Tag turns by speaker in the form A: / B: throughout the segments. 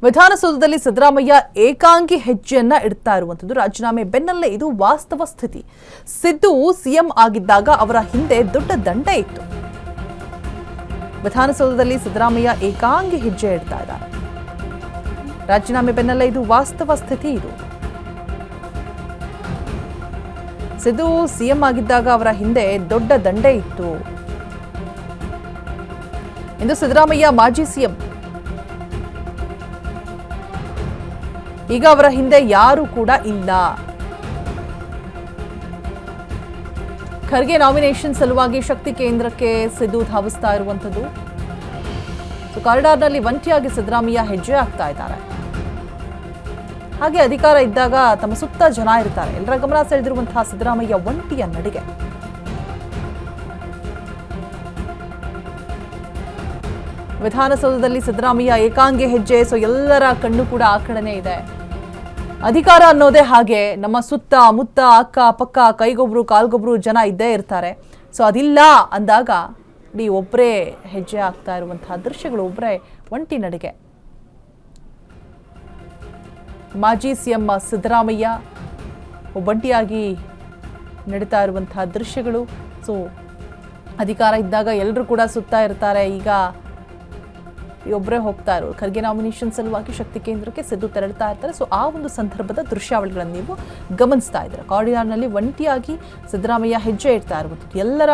A: ವಿಧಾನಸೌಧದಲ್ಲಿ ಸಿದ್ದರಾಮಯ್ಯ ಏಕಾಂಗಿ ಹೆಜ್ಜೆಯನ್ನ ಇಡ್ತಾ ಇರುವಂತದ್ದು ರಾಜೀನಾಮೆ ಬೆನ್ನಲ್ಲೇ ಇದು ವಾಸ್ತವ ಸ್ಥಿತಿ. ಸಿದ್ದು ಸಿಎಂ ಆಗಿದ್ದಾಗ ಅವರ ಹಿಂದೆ ದೊಡ್ಡ ದಂಡ ಇತ್ತು. ವಿಧಾನಸೌಧದಲ್ಲಿ ಸಿದ್ದರಾಮಯ್ಯ ಏಕಾಂಗಿ ಹೆಜ್ಜೆ ಇಡ್ತಾ ಇದ್ದಾರೆ. ರಾಜೀನಾಮೆ ಬೆನ್ನಲ್ಲೇ ಇದು ವಾಸ್ತವ ಸ್ಥಿತಿ. ಇದು ಸಿದ್ದು ಸಿಎಂ ಆಗಿದ್ದಾಗ ಅವರ ಹಿಂದೆ ದೊಡ್ಡ ದಂಡೆ ಇತ್ತು. ಇಂದು ಸಿದ್ದರಾಮಯ್ಯ ಮಾಜಿ ಸಿಎಂ, ಈಗ ಅವರ ಹಿಂದೆ ಯಾರು ಕೂಡ ಇಲ್ಲ. ಖರ್ಗೆ ನಾಮಿನೇಷನ್ ಸಲುವಾಗಿ ಶಕ್ತಿ ಕೇಂದ್ರಕ್ಕೆ ಸಿದ್ದು ಧಾವಿಸ್ತಾ ಇರುವಂತದ್ದು. ಕಾರಿಡಾರ್ನಲ್ಲಿ ಒಂಟಿಯಾಗಿ ಸಿದ್ದರಾಮಯ್ಯ ಹೆಜ್ಜೆ ಹಾಕ್ತಾ ಇದ್ದಾರೆ. ಹಾಗೆ ಅಧಿಕಾರ ಇದ್ದಾಗ ತಮ್ಮ ಸುತ್ತ ಜನ ಇರ್ತಾರೆ. ಎಲ್ಲರ ಗಮನ ಸೆಳೆದಿರುವಂತಹ ಸಿದ್ದರಾಮಯ್ಯ ಒಂಟಿಯ ನಡಿಗೆ. ವಿಧಾನಸೌಧದಲ್ಲಿ ಸಿದ್ದರಾಮಯ್ಯ ಏಕಾಂಗಿ ಹೆಜ್ಜೆ. ಸೊ ಎಲ್ಲರ ಕಣ್ಣು ಕೂಡ ಆ ಕಡೆನೇ ಇದೆ. ಅಧಿಕಾರ ಅನ್ನೋದೇ ಹಾಗೆ, ನಮ್ಮ ಸುತ್ತ ಮುತ್ತ ಅಕ್ಕ ಪಕ್ಕ ಕೈಗೊಬ್ರು ಕಾಲ್ಗೊಬ್ರು ಜನ ಇದ್ದೇ ಇರ್ತಾರೆ. ಸೊ ಅದಿಲ್ಲ ಅಂದಾಗ ಇಡೀ ಒಬ್ಬರೇ ಹೆಜ್ಜೆ ಆಗ್ತಾ ಇರುವಂತಹ ದೃಶ್ಯಗಳು, ಒಬ್ಬರೇ ಒಂಟಿ ನಡಿಗೆ. ಮಾಜಿ ಸಿಎಂ ಸಿದ್ದರಾಮಯ್ಯ ಒಬ್ಬಂಟಿಯಾಗಿ ನಡೀತಾ ಇರುವಂತಹ ದೃಶ್ಯಗಳು. ಸೊ ಅಧಿಕಾರ ಇದ್ದಾಗ ಎಲ್ಲರೂ ಕೂಡ ಸುತ್ತ ಇರ್ತಾರೆ. ಈಗ ಒಬ್ಬರೇ ಹೋಗ್ತಾ ಇರೋದು. ಖರ್ಗೆ ನಾಮಿನೇಷನ್ ಸಲುವಾಗಿ ಶಕ್ತಿ ಕೇಂದ್ರಕ್ಕೆ ಸಿದ್ದು ತೆರಳುತ್ತಾ ಇರ್ತಾರೆ. ಸೊ ಆ ಒಂದು ಸಂದರ್ಭದ ದೃಶ್ಯಾವಳಿಗಳನ್ನು ನೀವು ಗಮನಿಸ್ತಾ ಇದ್ದೀರಾ. ಕಾರಿಡಾರ್ನಲ್ಲಿ ಒಂಟಿಯಾಗಿ ಸಿದ್ದರಾಮಯ್ಯ ಹೆಜ್ಜೆ ಇಡ್ತಾ ಇರುವಂಥದ್ದು ಎಲ್ಲರ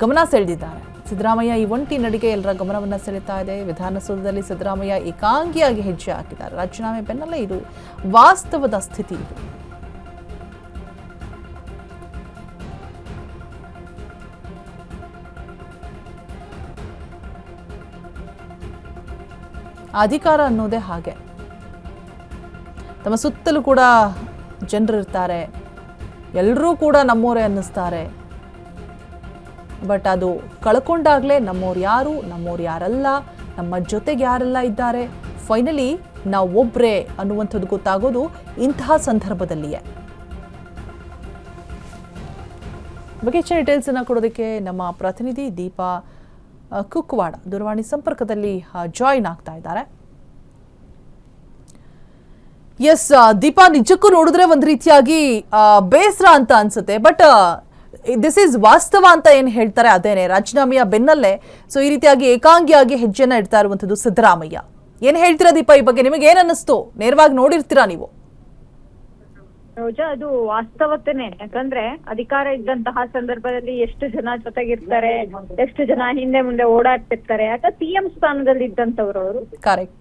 A: ಗಮನ ಸೆಳೆದಿದ್ದಾರೆ. ಸಿದ್ದರಾಮಯ್ಯ ಈ ಒಂಟಿ ನಡಿಗೆ ಎಲ್ಲರ ಗಮನವನ್ನು ಸೆಳೆತಾ ಇದೆ. ವಿಧಾನಸೌಧದಲ್ಲಿ ಸಿದ್ದರಾಮಯ್ಯ ಏಕಾಂಗಿಯಾಗಿ ಹೆಜ್ಜೆ ಹಾಕಿದ್ದಾರೆ. ರಾಜೀನಾಮೆ ಬೆನ್ನಲ್ಲೇ ಇದು ವಾಸ್ತವದ ಸ್ಥಿತಿ. ಇದು ಅಧಿಕಾರ ಅನ್ನೋದೇ ಹಾಗೆ, ತಮ್ಮ ಸುತ್ತಲೂ ಕೂಡ ಜನರಿರ್ತಾರೆ. ಎಲ್ಲರೂ ಕೂಡ ನಮ್ಮೋರೇ ಅನ್ನಿಸ್ತಾರೆ. ಬಟ್ ಅದು ಕಳ್ಕೊಂಡಾಗಲೇ ನಮ್ಮೋರು ಯಾರು, ನಮ್ಮೋರು ಯಾರಲ್ಲ, ನಮ್ಮ ಜೊತೆಗೆ ಯಾರೆಲ್ಲ ಇದ್ದಾರೆ, ಫೈನಲಿ ನಾವು ಒಬ್ಬರೇ ಅನ್ನುವಂಥದ್ದು ಗೊತ್ತಾಗೋದು ಇಂತಹ ಸಂದರ್ಭದಲ್ಲಿಯೇ. ಬಗ್ಗೆ ಹೆಚ್ಚಿನ ಡೀಟೇಲ್ಸನ್ನು ಕೊಡೋದಕ್ಕೆ ನಮ್ಮ ಪ್ರತಿನಿಧಿ ದೀಪಾ ಕುಕ್ವಾಡ ದೂರವಾಣಿ ಸಂಪರ್ಕದಲ್ಲಿ ಜಾಯಿನ್ ಆಗ್ತಾ ಇದ್ದಾರೆ. ಎಸ್ ದೀಪಾ, ನಿಜಕ್ಕೂ ನೋಡಿದ್ರೆ ಒಂದು ರೀತಿಯಾಗಿ ಬೇಸರ ಅಂತ ಅನ್ಸುತ್ತೆ. ಬಟ್ ದಿಸ್ ಈಸ್ ವಾಸ್ತವ ಅಂತ ಏನು ಹೇಳ್ತಾರೆ ಅದೇನೆ. ರಾಜೀನಾಮೆಯ ಬೆನ್ನಲ್ಲೇ ಸೊ ಈ ರೀತಿಯಾಗಿ ಏಕಾಂಗಿಯಾಗಿ ಹೆಜ್ಜೆನ ಇಡ್ತಾ ಇರುವಂಥದ್ದು ಸಿದ್ದರಾಮಯ್ಯ. ಏನ್ ಹೇಳ್ತೀರಾ ದೀಪಾ ಈ ಬಗ್ಗೆ? ನಿಮಗೆ ಏನ್ ಅನ್ನಿಸ್ತು? ನೇರವಾಗಿ ನೋಡಿರ್ತೀರಾ ನೀವು?
B: ರೋಜಾ, ಅದು ವಾಸ್ತವತೆನೆ. ಯಾಕಂದ್ರೆ ಅಧಿಕಾರ ಇದ್ದಂತಹ ಸಂದರ್ಭದಲ್ಲಿ ಎಷ್ಟು ಜನ ಜೊತೆಗಿರ್ತಾರೆ, ಎಷ್ಟು ಜನ ಹಿಂದೆ ಮುಂದೆ ಓಡಾಡ್ತಿರ್ತಾರೆ. ಯಾಕಂದ್ರೆ ಸಿಎಂ ಸ್ಥಾನದಲ್ಲಿ ಇದ್ದಂತವ್ರು ಅವರು.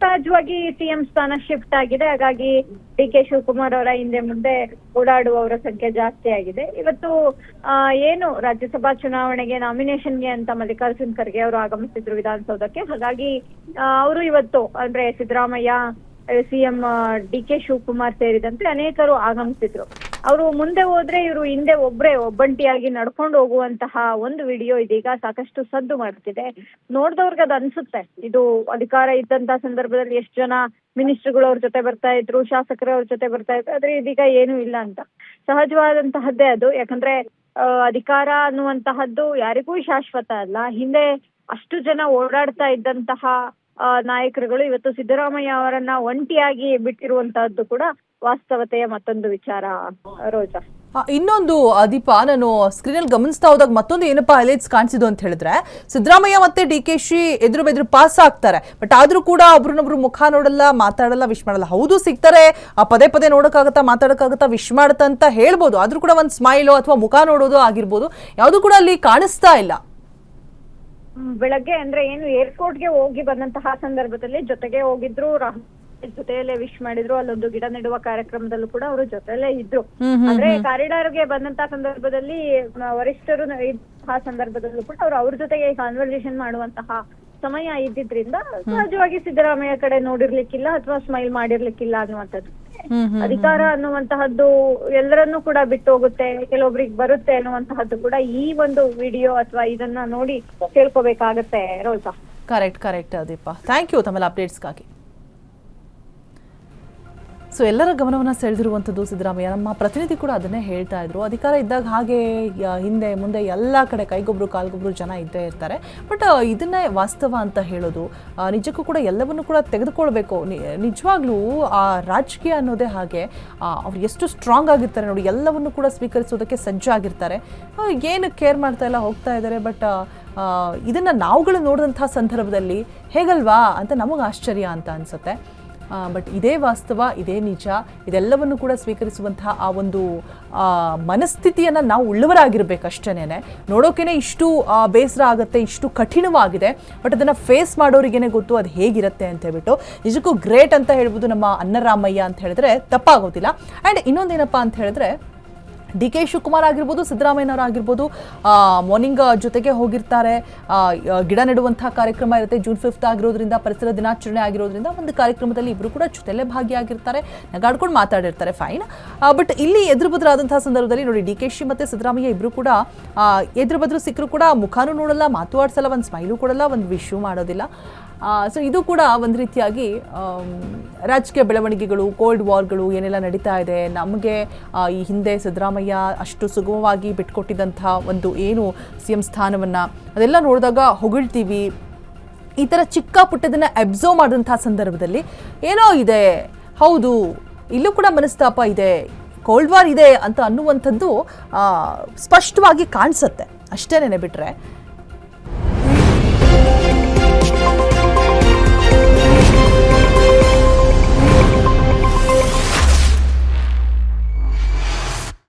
B: ಸಹಜವಾಗಿ ಸಿಎಂ ಸ್ಥಾನ ಶಿಫ್ಟ್ ಆಗಿದೆ. ಹಾಗಾಗಿ ಡಿ.ಕೆ. ಶಿವಕುಮಾರ್ ಅವರ ಹಿಂದೆ ಮುಂದೆ ಓಡಾಡುವವರ ಸಂಖ್ಯೆ ಜಾಸ್ತಿ ಆಗಿದೆ. ಇವತ್ತು ಏನು ರಾಜ್ಯಸಭಾ ಚುನಾವಣೆಗೆ ನಾಮಿನೇಷನ್ಗೆ ಅಂತ ಮಲ್ಲಿಕಾರ್ಜುನ್ ಖರ್ಗೆ ಅವರು ಆಗಮಿಸಿದ್ರು ವಿಧಾನಸೌಧಕ್ಕೆ. ಹಾಗಾಗಿ ಅವರು ಇವತ್ತು ಅಂದ್ರೆ ಸಿದ್ದರಾಮಯ್ಯ, ಸಿಎಂ ಡಿ.ಕೆ. ಶಿವಕುಮಾರ್ ಸೇರಿದಂತೆ ಅನೇಕರು ಆಗಮಿಸಿದ್ರು. ಅವರು ಮುಂದೆ ಹೋದ್ರೆ ಇವರು ಹಿಂದೆ ಒಬ್ಬಂಟಿಯಾಗಿ ನಡ್ಕೊಂಡು ಹೋಗುವಂತಹ ಒಂದು ವಿಡಿಯೋ ಇದೀಗ ಸಾಕಷ್ಟು ಸದ್ದು ಮಾಡ್ತಿದೆ. ನೋಡ್ದವ್ರಿಗೆ ಅದು ಅನ್ಸುತ್ತೆ, ಇದು ಅಧಿಕಾರ ಇದ್ದಂತಹ ಸಂದರ್ಭದಲ್ಲಿ ಎಷ್ಟು ಜನ ಮಿನಿಸ್ಟರ್ಗಳು ಅವ್ರ ಜೊತೆ ಬರ್ತಾ ಇದ್ರು, ಶಾಸಕರು ಅವ್ರ ಜೊತೆ ಬರ್ತಾ ಇದ್ರು, ಆದ್ರೆ ಇದೀಗ ಏನು ಇಲ್ಲ ಅಂತ. ಸಹಜವಾದಂತಹದ್ದೇ ಅದು. ಯಾಕಂದ್ರೆ ಅಧಿಕಾರ ಅನ್ನುವಂತಹದ್ದು ಯಾರಿಗೂ ಶಾಶ್ವತ ಅಲ್ಲ. ಹಿಂದೆ ಅಷ್ಟು ಜನ ಓಡಾಡ್ತಾ ಇದ್ದಂತಹ ನಾಯಕರುಗಳು ಇವತ್ತು ಸಿದ್ದರಾಮಯ್ಯ ಅವರನ್ನ ಒಂಟಿಯಾಗಿ ಬಿಟ್ಟಿರುವಂತಹದ್ದು ಕೂಡ ವಾಸ್ತವತೆಯ ಮತ್ತೊಂದು ವಿಚಾರ. ರೋಜಾ,
A: ಇನ್ನೊಂದು ದೀಪ, ನಾನು ಸ್ಕ್ರೀನ್ ಅಲ್ಲಿ ಗಮನಿಸ್ತಾ ಹೋದಾಗ ಮತ್ತೊಂದು ಏನಪ್ಪಾ ಹೈಲೈಟ್ಸ್ ಕಾಣಿಸಿದ್ದು ಅಂತ ಹೇಳಿದ್ರೆ, ಸಿದ್ದರಾಮಯ್ಯ ಮತ್ತೆ ಡಿ.ಕೆ.ಶಿ ಎದುರು ಪಾಸ್ ಆಗ್ತಾರೆ. ಬಟ್ ಆದ್ರೂ ಕೂಡ ಒಬ್ರನ್ನೊಬ್ರು ಮುಖ ನೋಡಲ್ಲ, ಮಾತಾಡಲ್ಲ, ವಿಶ್ ಮಾಡಲ್ಲ. ಹೌದು ಸಿಗ್ತಾರೆ, ಪದೇ ಪದೇ ನೋಡಕ್ಕಾಗತ್ತಾ, ಮಾತಾಡಕ್ಕಾಗತ್ತಾ, ವಿಶ್ ಮಾಡುತ್ತಾ ಅಂತ ಹೇಳ್ಬೋದು. ಆದ್ರೂ ಕೂಡ ಒಂದು ಸ್ಮೈಲು ಅಥವಾ ಮುಖ ನೋಡೋದು ಆಗಿರ್ಬೋದು, ಯಾವುದು ಕೂಡ ಅಲ್ಲಿ ಕಾಣಿಸ್ತಾ ಇಲ್ಲ.
B: ಬೆಳಗ್ಗೆ ಅಂದ್ರೆ ಏನು ಏರ್ಪೋರ್ಟ್ಗೆ ಹೋಗಿ ಬಂದಂತಹ ಸಂದರ್ಭದಲ್ಲಿ ಜೊತೆಗೆ ಹೋಗಿದ್ರು, ಜೊತೆಯಲ್ಲೇ ವಿಶ್ ಮಾಡಿದ್ರು. ಅಲ್ಲೊಂದು ಗಿಡ ನೆಡುವ ಕಾರ್ಯಕ್ರಮದಲ್ಲೂ ಕೂಡ ಅವರು ಜೊತೆಯಲ್ಲೇ ಇದ್ರು. ಅಂದ್ರೆ ಕಾರಿಡಾರ್ಗೆ ಬಂದಂತಹ ಸಂದರ್ಭದಲ್ಲಿ ವರಿಷ್ಠರು ಇದ್ದಂತಹ ಸಂದರ್ಭದಲ್ಲೂ ಕೂಡ ಅವ್ರ ಜೊತೆಗೆ ಕಾನ್ವರ್ಸೇಷನ್ ಮಾಡುವಂತಹ ಸಮಯ ಇದ್ದಿದ್ರಿಂದ ಸಹಜವಾಗಿ ಸಿದ್ದರಾಮಯ್ಯ ಕಡೆ ನೋಡಿರ್ಲಿಕ್ಕಿಲ್ಲ ಅಥವಾ ಸ್ಮೈಲ್ ಮಾಡಿರ್ಲಿಕ್ಕಿಲ್ಲ ಅನ್ನುವಂಥದ್ದು. ಅಧಿಕಾರ ಅನ್ನುವಂತಹದ್ದು ಎಲ್ಲರನ್ನೂ ಕೂಡ ಬಿಟ್ಟು ಹೋಗುತ್ತೆ, ಕೆಲವೊಬ್ರಿಗೆ ಬರುತ್ತೆ ಅನ್ನುವಂತಹದ್ದು ಕೂಡ ಈ ಒಂದು ವಿಡಿಯೋ ಅಥವಾ ಇದನ್ನ ನೋಡಿ ಕೇಳ್ಕೋಬೇಕಾಗತ್ತೆ. ರೋಜಾ,
A: ಕರೆಕ್ಟ್ ದೀಪಾ, ಥ್ಯಾಂಕ್ ಯು ತಮ್ಮೆಲ್ಲ ಅಪ್ಡೇಟ್ಸ್ಗಾಗಿ. ಸೊ ಎಲ್ಲರ ಗಮನವನ್ನು ಸೆಳೆದಿರುವಂಥದ್ದು ಸಿದ್ದರಾಮಯ್ಯ. ನಮ್ಮ ಪ್ರತಿನಿಧಿ ಕೂಡ ಅದನ್ನೇ ಹೇಳ್ತಾ ಇದ್ರು. ಅಧಿಕಾರ ಇದ್ದಾಗ ಹಾಗೆ ಹಿಂದೆ ಮುಂದೆ ಎಲ್ಲ ಕಡೆ ಕೈಗೊಬ್ರು ಕಾಲ್ಗೊಬ್ರು ಜನ ಇದ್ದೇ ಇರ್ತಾರೆ. ಬಟ್ ಇದನ್ನೇ ವಾಸ್ತವ ಅಂತ ಹೇಳೋದು ನಿಜಕ್ಕೂ ಕೂಡ ಎಲ್ಲವನ್ನೂ ಕೂಡ ತೆಗೆದುಕೊಳ್ಬೇಕು. ನಿಜವಾಗ್ಲೂ ಆ ರಾಜಕೀಯ ಅನ್ನೋದೇ ಹಾಗೆ. ಅವ್ರು ಎಷ್ಟು ಸ್ಟ್ರಾಂಗ್ ಆಗಿರ್ತಾರೆ ನೋಡಿ, ಎಲ್ಲವನ್ನೂ ಕೂಡ ಸ್ವೀಕರಿಸೋದಕ್ಕೆ ಸಜ್ಜಾಗಿರ್ತಾರೆ. ಏನು ಕೇರ್ ಮಾಡ್ತಾ ಇಲ್ಲ, ಹೋಗ್ತಾ ಇದ್ದಾರೆ. ಬಟ್ ಇದನ್ನು ನಾವುಗಳು ನೋಡಿದಂಥ ಸಂದರ್ಭದಲ್ಲಿ ಹೇಗಲ್ವಾ ಅಂತ ನಮಗೆ ಆಶ್ಚರ್ಯ ಅಂತ ಅನಿಸುತ್ತೆ. ಬಟ್ ಇದೇ ವಾಸ್ತವ, ಇದೇ ನಿಜ. ಇದೆಲ್ಲವನ್ನು ಕೂಡ ಸ್ವೀಕರಿಸುವಂತಹ ಆ ಒಂದು ಮನಸ್ಥಿತಿಯನ್ನು ನಾವು ಉಳ್ಳವರಾಗಿರ್ಬೇಕಷ್ಟೇನೆ. ನೋಡೋಕೆ ಇಷ್ಟು ಬೇಸರ ಆಗುತ್ತೆ, ಇಷ್ಟು ಕಠಿಣವಾಗಿದೆ. ಬಟ್ ಅದನ್ನು ಫೇಸ್ ಮಾಡೋರಿಗೇನೆ ಗೊತ್ತು ಅದು ಹೇಗಿರುತ್ತೆ ಅಂತ ಹೇಳ್ಬಿಟ್ಟು. ನಿಜಕ್ಕೂ ಗ್ರೇಟ್ ಅಂತ ಹೇಳ್ಬೋದು ನಮ್ಮ ಅನ್ನರಾಮಯ್ಯ ಅಂತ ಹೇಳಿದ್ರೆ ತಪ್ಪಾಗೋದಿಲ್ಲ. ಆ್ಯಂಡ್ ಇನ್ನೊಂದೇನಪ್ಪ ಅಂತ ಹೇಳಿದ್ರೆ, ಡಿ ಕೆ ಶಿವಕುಮಾರ್ ಆಗಿರ್ಬೋದು, ಸಿದ್ದರಾಮಯ್ಯನವರಾಗಿರ್ಬೋದು, ಮಾರ್ನಿಂಗ್ ಜೊತೆಗೆ ಹೋಗಿರ್ತಾರೆ. ಗಿಡ ನೆಡುವಂಥ ಕಾರ್ಯಕ್ರಮ ಇರುತ್ತೆ. ಜೂನ್ 5 ಆಗಿರೋದ್ರಿಂದ, ಪರಿಸರ ದಿನಾಚರಣೆ ಆಗಿರೋದ್ರಿಂದ ಒಂದು ಕಾರ್ಯಕ್ರಮದಲ್ಲಿ ಇಬ್ಬರು ಕೂಡ ಜೊತೆಲೇ ಭಾಗಿಯಾಗಿರ್ತಾರೆ, ನಗಾಡ್ಕೊಂಡು ಮಾತಾಡಿರ್ತಾರೆ. ಫೈನ್. ಬಟ್ ಇಲ್ಲಿ ಎದುರು ಬದುರಾದಂತಹ ಸಂದರ್ಭದಲ್ಲಿ ನೋಡಿ, ಡಿ ಕೆ ಶಿ ಮತ್ತು ಸಿದ್ದರಾಮಯ್ಯ ಇಬ್ಬರು ಕೂಡ ಎದುರು ಬದ್ರು ಸಿಕ್ಕರು ಕೂಡ ಮುಖಾನೂ ನೋಡಲ್ಲ, ಮಾತು ಆಡ್ಸಲ್ಲ, ಒಂದು ಸ್ಮೈಲು ಕೊಡಲ್ಲ, ಒಂದು ವಿಶ್ಯೂ ಮಾಡೋದಿಲ್ಲ. ಸೊ ಇದು ಕೂಡ ಒಂದು ರೀತಿಯಾಗಿ ರಾಜಕೀಯ ಬೆಳವಣಿಗೆಗಳು, ಕೋಲ್ಡ್ ವಾರ್ಗಳು ಏನೆಲ್ಲ ನಡೀತಾ ಇದೆ, ನಮಗೆ ಈ ಹಿಂದೆ ಸಿದ್ದರಾಮಯ್ಯ ಅಷ್ಟು ಸುಗಮವಾಗಿ ಬಿಟ್ಕೊಟ್ಟಿದ್ದಂಥ ಒಂದು ಏನು CM ಸ್ಥಾನವನ್ನು ಅದೆಲ್ಲ ನೋಡಿದಾಗ ಹೊಗಳ್ತೀವಿ. ಈ ಥರ ಚಿಕ್ಕ ಪುಟ್ಟದನ್ನು ಅಬ್ಸರ್ವ್ ಮಾಡಿದಂಥ ಸಂದರ್ಭದಲ್ಲಿ ಏನೋ ಇದೆ, ಹೌದು ಇಲ್ಲೂ ಕೂಡ ಮನಸ್ತಾಪ ಇದೆ, ಕೋಲ್ಡ್ ವಾರ್ ಇದೆ ಅಂತ ಅನ್ನುವಂಥದ್ದು ಸ್ಪಷ್ಟವಾಗಿ ಕಾಣಿಸುತ್ತೆ. ಅಷ್ಟೇನೆ ಬಿಟ್ಟರೆ